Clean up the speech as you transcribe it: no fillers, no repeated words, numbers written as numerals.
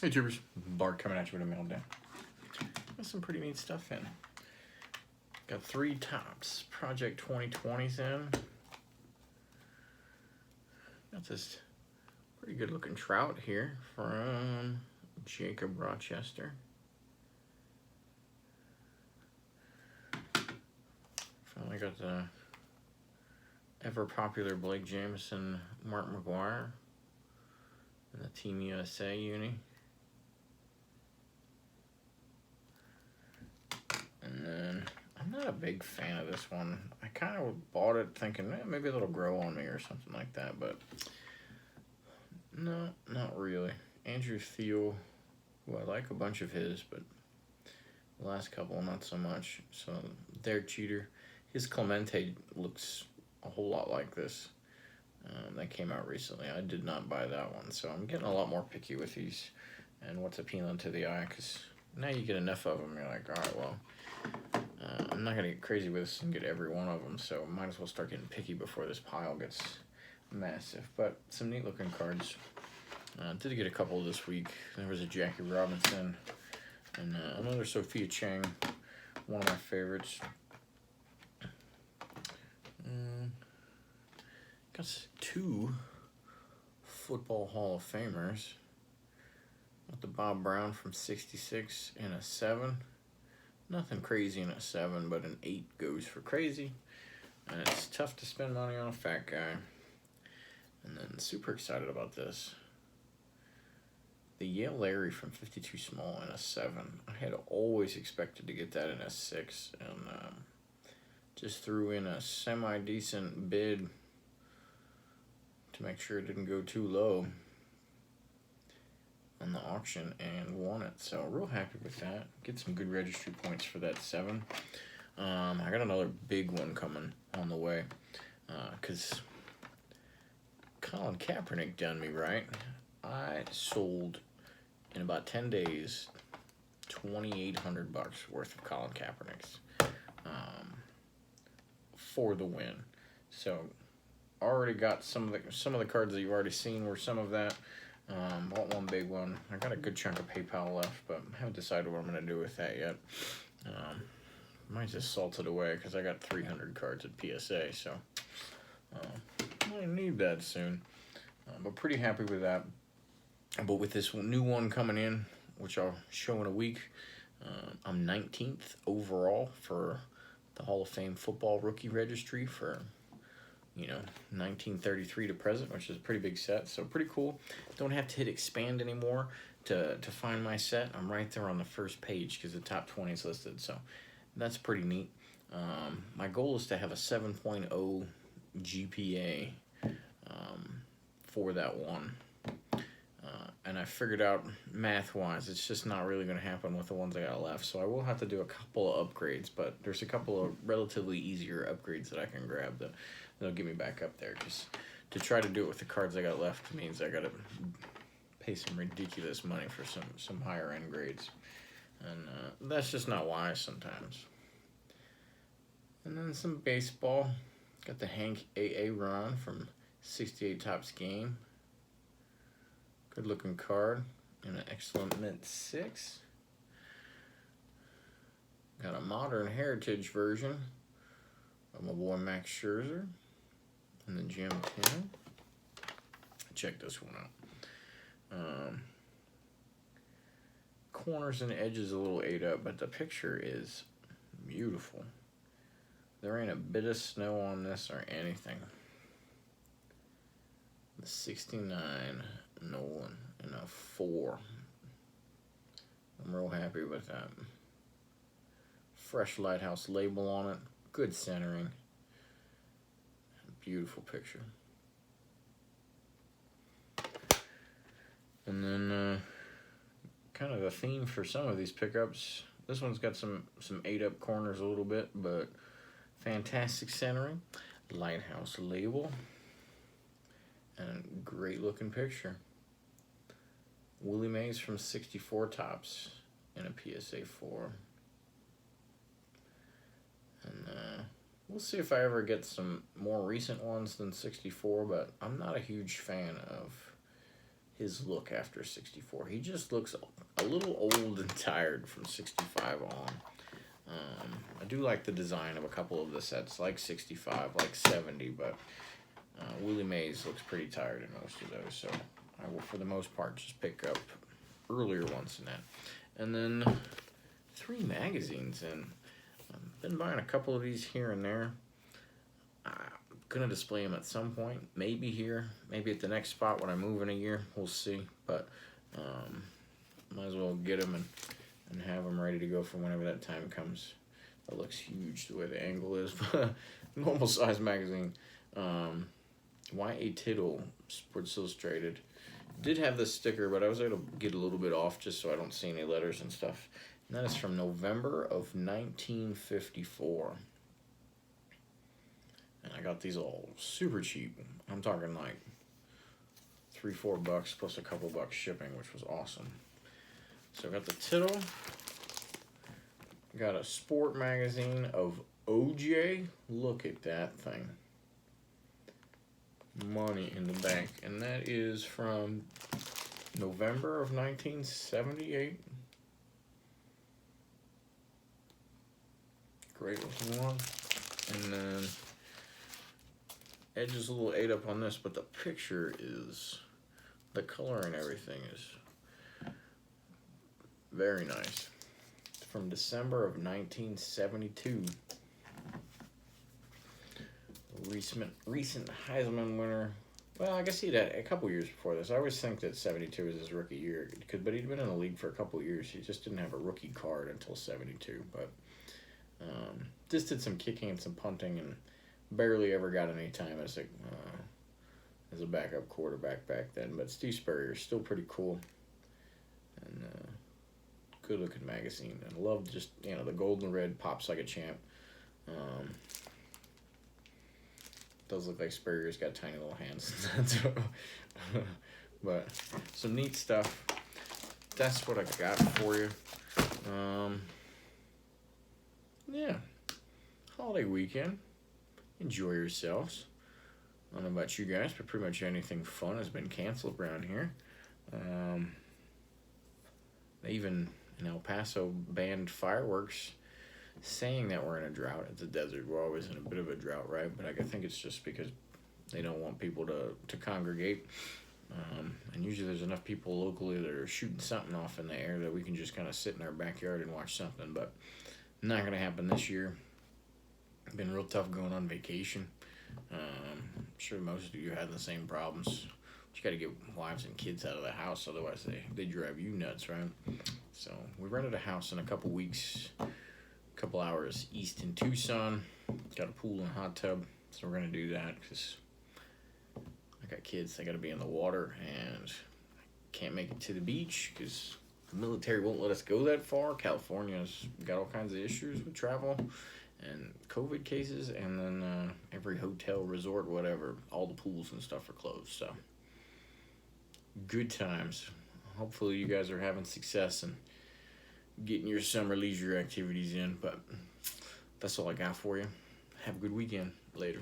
Hey tubers, Bart coming at you with a meltdown. Got some pretty neat stuff in. Got 3 tops. Project 2020's in. Got this pretty good looking trout here from Jacob Rochester. Finally got the ever popular Blake Jameson, Mark McGuire, and the Team USA uni. And then I'm not a big fan of this one. I kind of bought it thinking maybe it'll grow on me or something like that, but no, not really. Andrew Thiel, who I like a bunch of his, but the last couple not so much. So Derek Cheater, his Clemente looks a whole lot like this. That came out recently. I did not buy that one, so I'm getting a lot more picky with these and what's appealing to the eye, because now you get enough of them, you're like, all right, well, I'm not going to get crazy with this and get every one of them, so might as well start getting picky before this pile gets massive. But some neat looking cards. Did get a couple this week. There was a Jackie Robinson and another Sophia Chang, one of my favorites. Got 2 Football Hall of Famers. Got the Bob Brown from '66 in a 7. Nothing crazy in a 7, but an 8 goes for crazy. And it's tough to spend money on a fat guy. And then super excited about this. The Yale Larry from 52 small in a 7. I had always expected to get that in a 6. And just threw in a semi-decent bid to make sure it didn't go too low on the auction and won it. So real happy with that. Get some good registry points for that 7. I got another big one coming on the way because Colin Kaepernick done me right. I sold in about 10 days $2,800 worth of Colin Kaepernicks for the win. So already got some of the cards that you've already seen were some of that. Bought one big one. I got a good chunk of PayPal left, but I haven't decided what I'm going to do with that yet. Might just salt it away because I got 300 cards at PSA, so I might need that soon. But pretty happy with that. But with this new one coming in, which I'll show in a week, I'm 19th overall for the Hall of Fame football rookie registry for 1933 to present, which is a pretty big set, so pretty cool. Don't have to hit expand anymore to find my set. I'm right there on the first page because the top 20 is listed, so that's pretty neat. My goal is to have a 7.0 GPA for that one. And I figured out math-wise, it's just not really going to happen with the ones I got left. So I will have to do a couple of upgrades, but there's a couple of relatively easier upgrades that I can grab that'll get me back up there. Because to try to do it with the cards I got left means I got to pay some ridiculous money for some higher-end grades. And that's just not wise sometimes. And then some baseball. Got the Hank A.A. Ron from 68 Topps Game. Good looking card in an excellent mint 6. Got a modern heritage version of my boy Max Scherzer and the Gem 10. Check this one out. Corners and edges a little ate up, but the picture is beautiful. There ain't a bit of snow on this or anything. The 69 Nolan in a 4. I'm real happy with that. Fresh Lighthouse label on it. Good centering. Beautiful picture. And then kind of a theme for some of these pickups. This one's got some ate up corners a little bit, but fantastic centering. Lighthouse label. And great looking picture. Willie Mays from 64 Topps in a PSA 4. And we'll see if I ever get some more recent ones than 64, but I'm not a huge fan of his look after 64. He just looks a little old and tired from 65 on. I do like the design of a couple of the sets, like 65, like 70, but Willie Mays looks pretty tired in most of those, so I will, for the most part, just pick up earlier ones than that. And then 3 magazines, and I've been buying a couple of these here and there. I'm gonna display them at some point, maybe here, maybe at the next spot when I move in a year. We'll see, but might as well get them and have them ready to go for whenever that time comes. That looks huge the way the angle is. Normal size magazine. Y.A. Tittle, Sports Illustrated. Did have this sticker, but I was able to get a little bit off just so I don't see any letters and stuff. And that is from November of 1954. And I got these all super cheap. I'm talking like $3-4 plus a couple bucks shipping, which was awesome. So I got the Tittle. Got a sport magazine of OJ. Look at that thing. Money in the bank. And that is from November of 1978. Great looking one. And then Edge is a little ate up on this, but the picture is, the color and everything is very nice. It's from December of 1972. Recent Heisman winner. Well, I guess he'd had a couple years before this. I always think that 72 was his rookie year, but he'd been in the league for a couple years. He just didn't have a rookie card until 72. But just did some kicking and some punting, and barely ever got any time as a backup quarterback back then. But Steve Spurrier is still pretty cool, and good looking magazine. And I love just, the gold and red pops like a champ. Does look like Spurrier's got tiny little hands. But some neat stuff. That's what I got for you. Yeah. Holiday weekend. Enjoy yourselves. I don't know about you guys, but pretty much anything fun has been canceled around here. They even in El Paso banned fireworks, saying that we're in a drought. It's a desert. We're always in a bit of a drought, right? But I think it's just because they don't want people to congregate. And usually there's enough people locally that are shooting something off in the air that we can just kind of sit in our backyard and watch something. But not going to happen this year. It's been real tough going on vacation. I'm sure most of you had the same problems. You got to get wives and kids out of the house, otherwise they drive you nuts, right? So we rented a house in a couple weeks. Couple hours east in Tucson. Got a pool and hot tub, so we're gonna do that because I got kids. They gotta be in the water, and can't make it to the beach because the military won't let us go that far. California's got all kinds of issues with travel and COVID cases, and then every hotel, resort, whatever, all the pools and stuff are closed. So good times. Hopefully you guys are having success and getting your summer leisure activities in, but that's all I got for you. Have a good weekend. Later.